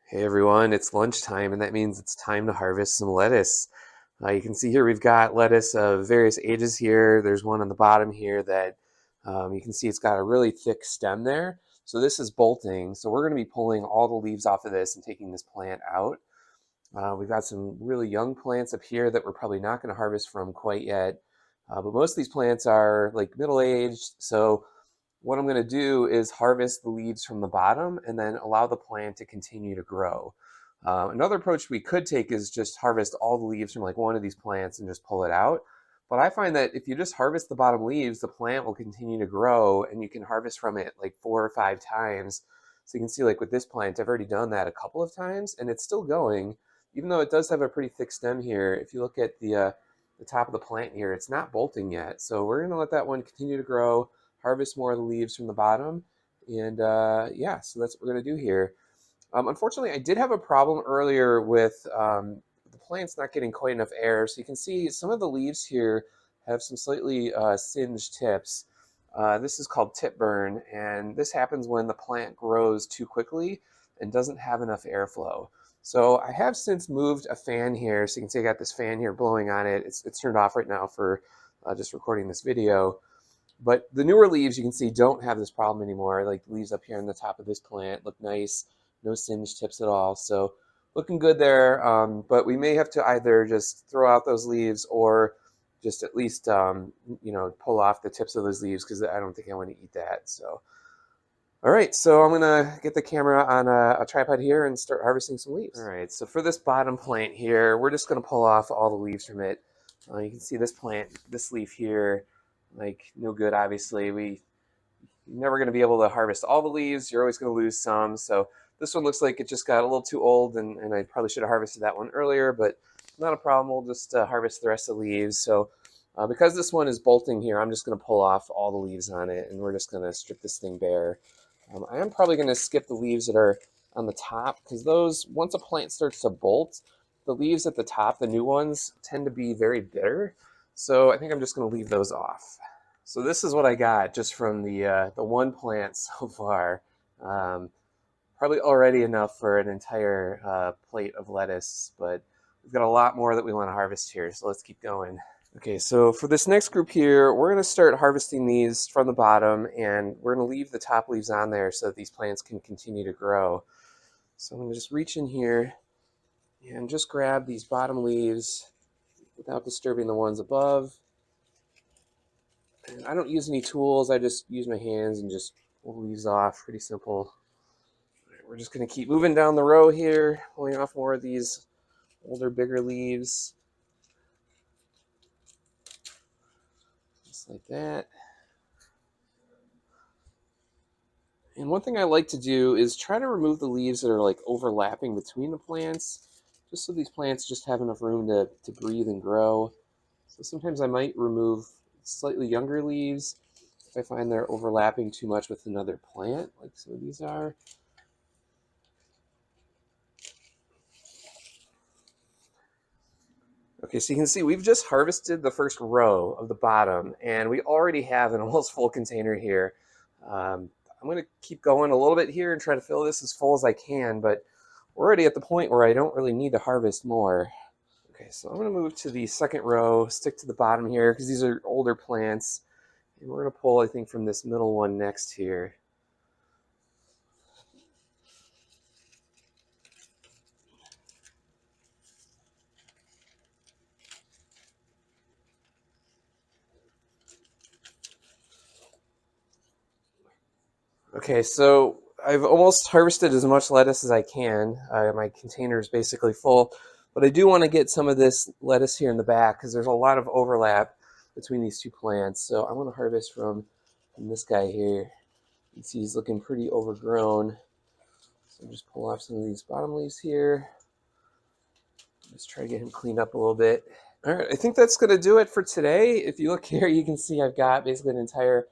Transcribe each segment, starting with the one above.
Hey everyone, it's lunchtime and that means it's time to harvest some lettuce. You can see here we've got lettuce of various ages here. There's one on the bottom here that you can see it's got a really thick stem there. So this is bolting. So we're going to be pulling all the leaves off of this and taking this plant out. We've got some really young plants up here that we're probably not going to harvest from quite yet. But most of these plants are like middle-aged. So what I'm going to do is harvest the leaves from the bottom and then allow the plant to continue to grow. Another approach we could take is just harvest all the leaves from like one of these plants and just pull it out. But I find that if you just harvest the bottom leaves, the plant will continue to grow and you can harvest from it like 4 or 5 times. So you can see like with this plant, I've already done that a couple of times and it's still going, even though it does have a pretty thick stem here. If you look at the top of the plant here, it's not bolting yet. So we're going to let that one continue to grow, harvest more of the leaves from the bottom. And yeah, so that's what we're going to do here. Unfortunately, I did have a problem earlier with the plants not getting quite enough air. So you can see some of the leaves here have some slightly singed tips. This is called tip burn, and this happens when the plant grows too quickly and doesn't have enough airflow. So I have since moved a fan here. So you can see I got this fan here blowing on it. It's turned off right now for just recording this video. But the newer leaves you can see don't have this problem anymore. Like the leaves up here on the top of this plant look nice, no singed tips at all. So looking good there. But we may have to either just throw out those leaves or just at least pull off the tips of those leaves because I don't think I want to eat that. So all right, so I'm gonna get the camera on a tripod here and start harvesting some leaves. All right, so for this bottom plant here, we're just gonna pull off all the leaves from it. You can see this plant, this leaf here, like no good, obviously. You're never gonna be able to harvest all the leaves. You're always gonna lose some. So this one looks like it just got a little too old and I probably should have harvested that one earlier, but not a problem. We'll just harvest the rest of the leaves. So because this one is bolting here, I'm just gonna pull off all the leaves on it and we're just gonna strip this thing bare. I am probably going to skip the leaves that are on the top because those, once a plant starts to bolt, the leaves at the top, the new ones, tend to be very bitter. So I think I'm just going to leave those off. So this is what I got just from the one plant so far. Um, Probably already enough for an entire plate of lettuce, but we've got a lot more that we want to harvest here. So let's keep going. Okay, so for this next group here, we're going to start harvesting these from the bottom, and we're going to leave the top leaves on there so that these plants can continue to grow. So I'm going to just reach in here and just grab these bottom leaves without disturbing the ones above. And I don't use any tools, I just use my hands and just pull these off. Pretty simple. We're just going to keep moving down the row here, pulling off more of these older, bigger leaves. Just like that. And one thing I like to do is try to remove the leaves that are like overlapping between the plants, just so these plants just have enough room to breathe and grow. So sometimes I might remove slightly younger leaves if I find they're overlapping too much with another plant, like some of these are. Okay, so you can see we've just harvested the first row of the bottom, and we already have an almost full container here. I'm going to keep going a little bit here and try to fill this as full as I can, but we're already at the point where I don't really need to harvest more. Okay, so I'm going to move to the second row, stick to the bottom here because these are older plants, and we're going to pull, I think, from this middle one next here. Okay, so I've almost harvested as much lettuce as I can. My container is basically full, but I do want to get some of this lettuce here in the back because there's a lot of overlap between these two plants. So I'm going to harvest from this guy here. You can see he's looking pretty overgrown. So just pull off some of these bottom leaves here. Just try to get him cleaned up a little bit. All right, I think that's going to do it for today. If you look here, you can see I've got basically an entire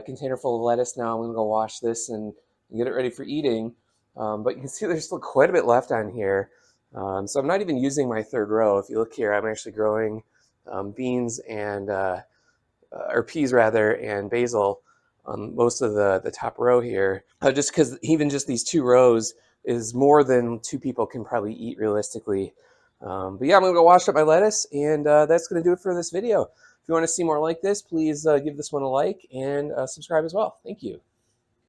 container full of lettuce now. I'm going to go wash this and get it ready for eating. But you can see there's still quite a bit left on here. So I'm not even using my third row. If you look here, I'm actually growing beans and, or peas rather, and basil on most of the top row here. Just because even just these two rows, is more than two people can probably eat realistically. But yeah, I'm gonna go wash up my lettuce, and that's gonna do it for this video. If you want to see more like this, please give this one a like and subscribe as well. Thank you.